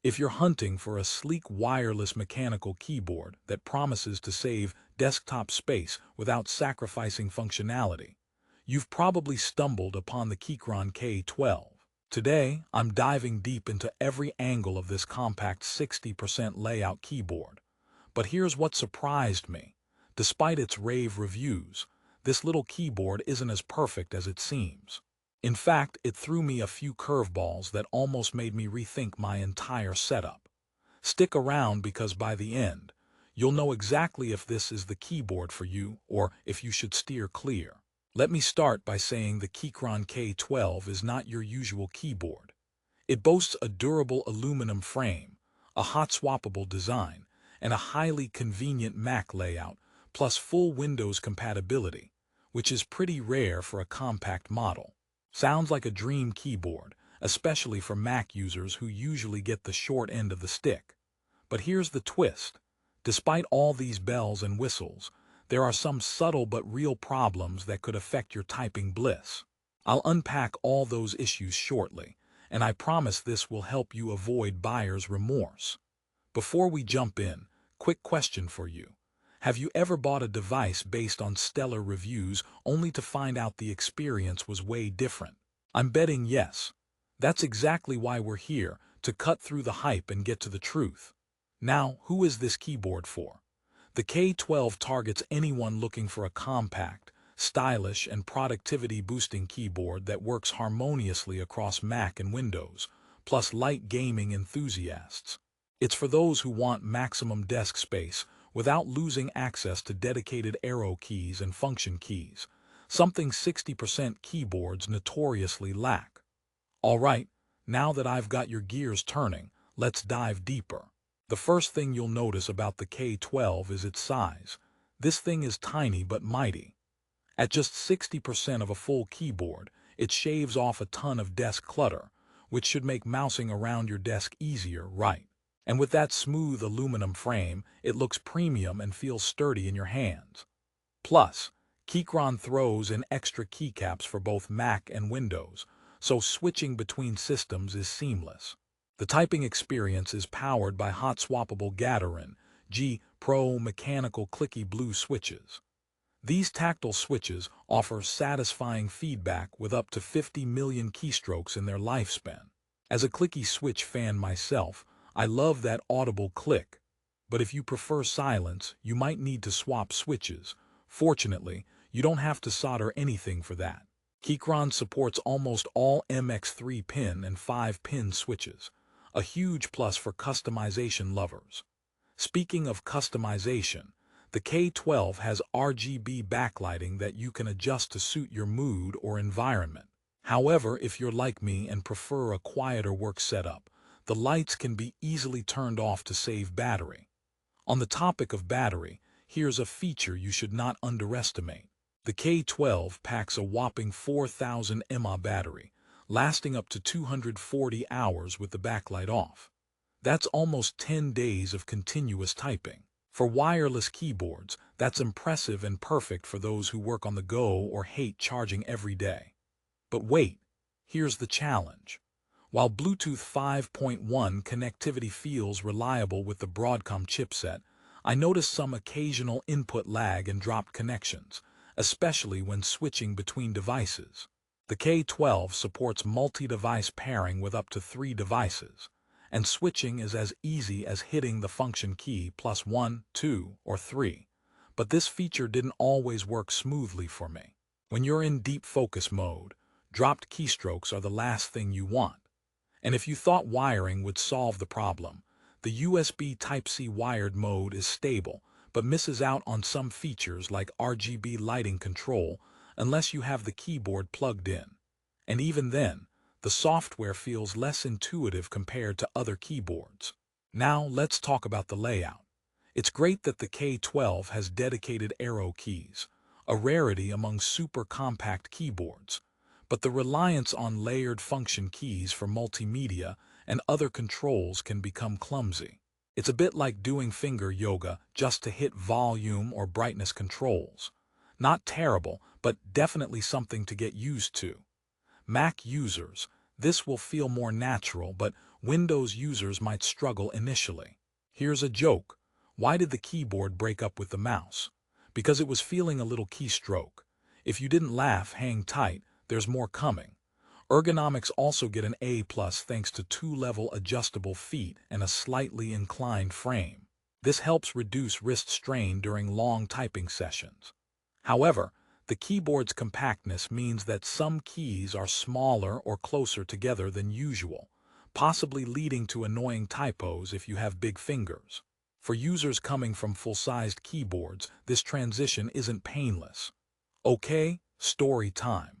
If you're hunting for a sleek wireless mechanical keyboard that promises to save desktop space without sacrificing functionality, you've probably stumbled upon the Keychron K12. Today, I'm diving deep into every angle of this compact 60% layout keyboard. But here's what surprised me. Despite its rave reviews, this little keyboard isn't as perfect as it seems. In fact, it threw me a few curveballs that almost made me rethink my entire setup. Stick around because by the end, you'll know exactly if this is the keyboard for you or if you should steer clear. Let me start by saying the Keychron K12 is not your usual keyboard. It boasts a durable aluminum frame, a hot-swappable design, and a highly convenient Mac layout, plus full Windows compatibility, which is pretty rare for a compact model. Sounds like a dream keyboard, especially for Mac users who usually get the short end of the stick. But here's the twist. Despite all these bells and whistles, there are some subtle but real problems that could affect your typing bliss. I'll unpack all those issues shortly, and I promise this will help you avoid buyer's remorse. Before we jump in, quick question for you. Have you ever bought a device based on stellar reviews only to find out the experience was way different? I'm betting yes. That's exactly why we're here, to cut through the hype and get to the truth. Now, who is this keyboard for? The K12 targets anyone looking for a compact, stylish, and productivity-boosting keyboard that works harmoniously across Mac and Windows, plus light gaming enthusiasts. It's for those who want maximum desk space without losing access to dedicated arrow keys and function keys, something 60% keyboards notoriously lack. All right, now that I've got your gears turning, let's dive deeper. The first thing you'll notice about the K12 is its size. This thing is tiny but mighty. At just 60% of a full keyboard, it shaves off a ton of desk clutter, which should make mousing around your desk easier, right? And with that smooth aluminum frame, it looks premium and feels sturdy in your hands. Plus, Keychron throws in extra keycaps for both Mac and Windows, so switching between systems is seamless. The typing experience is powered by hot-swappable Gaterin G Pro mechanical clicky blue switches. These tactile switches offer satisfying feedback with up to 50 million keystrokes in their lifespan. As a clicky switch fan myself, I love that audible click. But if you prefer silence, you might need to swap switches. Fortunately, you don't have to solder anything for that. Keychron supports almost all MX3 pin and 5-pin switches, a huge plus for customization lovers. Speaking of customization, the K12 has RGB backlighting that you can adjust to suit your mood or environment. However, if you're like me and prefer a quieter work setup, the lights can be easily turned off to save battery. On the topic of battery, here's a feature you should not underestimate. The K12 packs a whopping 4,000 mAh battery, lasting up to 240 hours with the backlight off. That's almost 10 days of continuous typing. For wireless keyboards, that's impressive and perfect for those who work on the go or hate charging every day. But wait, here's the challenge. While Bluetooth 5.1 connectivity feels reliable with the Broadcom chipset, I noticed some occasional input lag and dropped connections, especially when switching between devices. The K12 supports multi-device pairing with up to 3 devices, and switching is as easy as hitting the function key plus 1, 2, or 3. But this feature didn't always work smoothly for me. When you're in deep focus mode, dropped keystrokes are the last thing you want. And if you thought wiring would solve the problem, the USB Type-C wired mode is stable, but misses out on some features like RGB lighting control unless you have the keyboard plugged in. And even then, the software feels less intuitive compared to other keyboards. Now let's talk about the layout. It's great that the K12 has dedicated arrow keys, a rarity among super compact keyboards. But the reliance on layered function keys for multimedia and other controls can become clumsy. It's a bit like doing finger yoga just to hit volume or brightness controls. Not terrible, but definitely something to get used to. Mac users, this will feel more natural, but Windows users might struggle initially. Here's a joke. Why did the keyboard break up with the mouse? Because it was feeling a little keystroke. If you didn't laugh, hang tight, there's more coming. Ergonomics also get an A+ thanks to 2-level adjustable feet and a slightly inclined frame. This helps reduce wrist strain during long typing sessions. However, the keyboard's compactness means that some keys are smaller or closer together than usual, possibly leading to annoying typos if you have big fingers. For users coming from full-sized keyboards, this transition isn't painless. Okay, story time.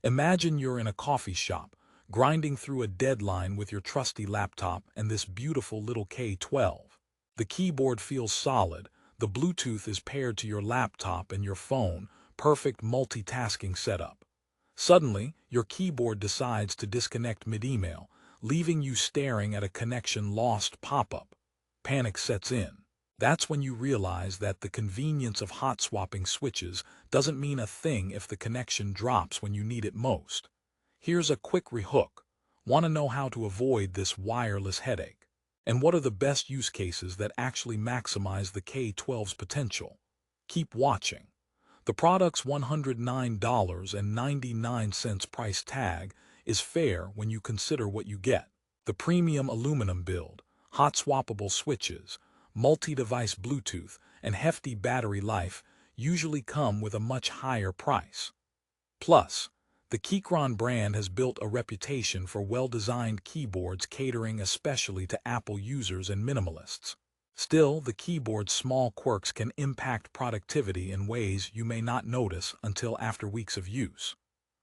Imagine you're in a coffee shop, grinding through a deadline with your trusty laptop and this beautiful little K12. The keyboard feels solid, the Bluetooth is paired to your laptop and your phone, perfect multitasking setup. Suddenly, your keyboard decides to disconnect mid-email, leaving you staring at a connection lost pop-up. Panic sets in. That's when you realize that the convenience of hot-swapping switches doesn't mean a thing if the connection drops when you need it most. Here's a quick rehook. Want to know how to avoid this wireless headache? And what are the best use cases that actually maximize the K12's potential? Keep watching. The product's $109.99 price tag is fair when you consider what you get. The premium aluminum build, hot-swappable switches, multi-device Bluetooth, and hefty battery life usually come with a much higher price. Plus, the Keychron brand has built a reputation for well-designed keyboards catering especially to Apple users and minimalists. Still, the keyboard's small quirks can impact productivity in ways you may not notice until after weeks of use.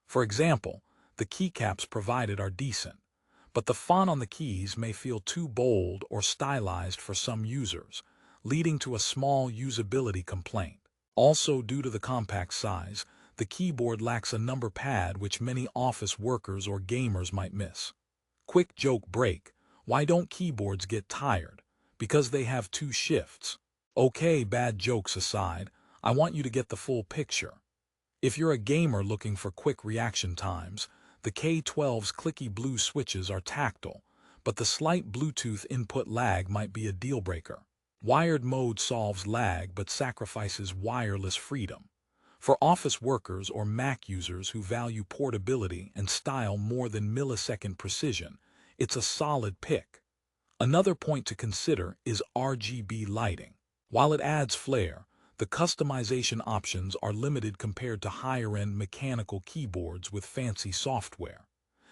For example, the keycaps provided are decent, but the font on the keys may feel too bold or stylized for some users, leading to a small usability complaint. Also, due to the compact size, the keyboard lacks a number pad which many office workers or gamers might miss. Quick joke break: why don't keyboards get tired? Because they have 2 shifts. Okay, bad jokes aside, I want you to get the full picture. If you're a gamer looking for quick reaction times, the K12's clicky blue switches are tactile, but the slight Bluetooth input lag might be a deal-breaker. Wired mode solves lag but sacrifices wireless freedom. For office workers or Mac users who value portability and style more than millisecond precision, it's a solid pick. Another point to consider is RGB lighting. While it adds flair, the customization options are limited compared to higher-end mechanical keyboards with fancy software.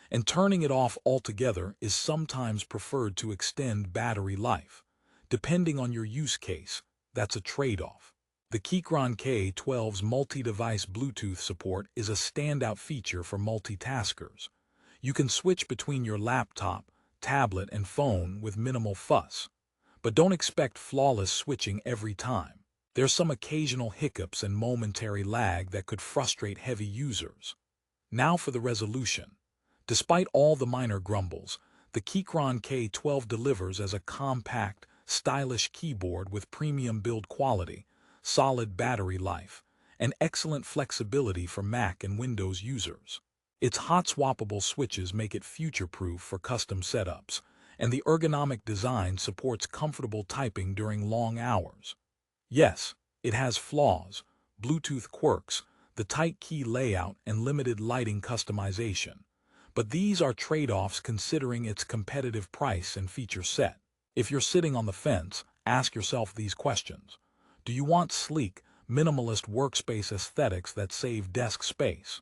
And turning it off altogether is sometimes preferred to extend battery life. Depending on your use case, that's a trade-off. The Keychron K12's multi-device Bluetooth support is a standout feature for multitaskers. You can switch between your laptop, tablet, and phone with minimal fuss. But don't expect flawless switching every time. There's some occasional hiccups and momentary lag that could frustrate heavy users. Now for the resolution. Despite all the minor grumbles, the Keychron K12 delivers as a compact, stylish keyboard with premium build quality, solid battery life, and excellent flexibility for Mac and Windows users. Its hot-swappable switches make it future-proof for custom setups, and the ergonomic design supports comfortable typing during long hours. Yes, it has flaws, Bluetooth quirks, the tight key layout, and limited lighting customization. But these are trade-offs considering its competitive price and feature set. If you're sitting on the fence, ask yourself these questions. Do you want sleek, minimalist workspace aesthetics that save desk space?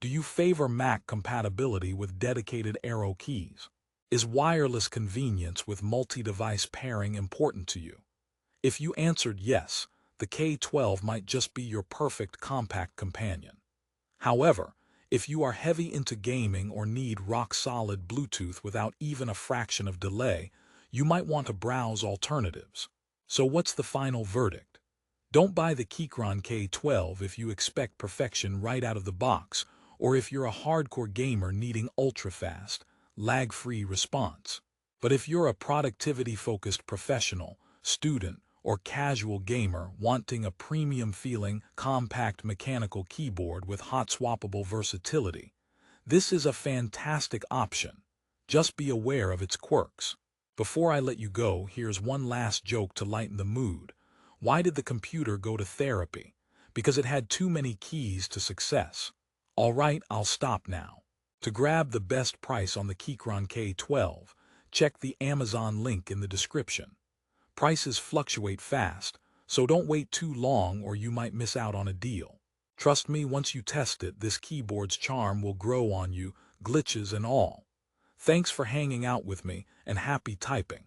Do you favor Mac compatibility with dedicated arrow keys? Is wireless convenience with multi-device pairing important to you? If you answered yes, the K12 might just be your perfect compact companion. However, if you are heavy into gaming or need rock-solid Bluetooth without even a fraction of delay, you might want to browse alternatives. So what's the final verdict? Don't buy the Keychron K12 if you expect perfection right out of the box, or if you're a hardcore gamer needing ultra-fast, lag-free response. But if you're a productivity-focused professional, student, or casual gamer wanting a premium-feeling, compact mechanical keyboard with hot-swappable versatility, this is a fantastic option. Just be aware of its quirks. Before I let you go, here's one last joke to lighten the mood. Why did the computer go to therapy? Because it had too many keys to success. All right, I'll stop now. To grab the best price on the Keychron K12, check the Amazon link in the description. Prices fluctuate fast, so don't wait too long or you might miss out on a deal. Trust me, once you test it, this keyboard's charm will grow on you, glitches and all. Thanks for hanging out with me, and happy typing.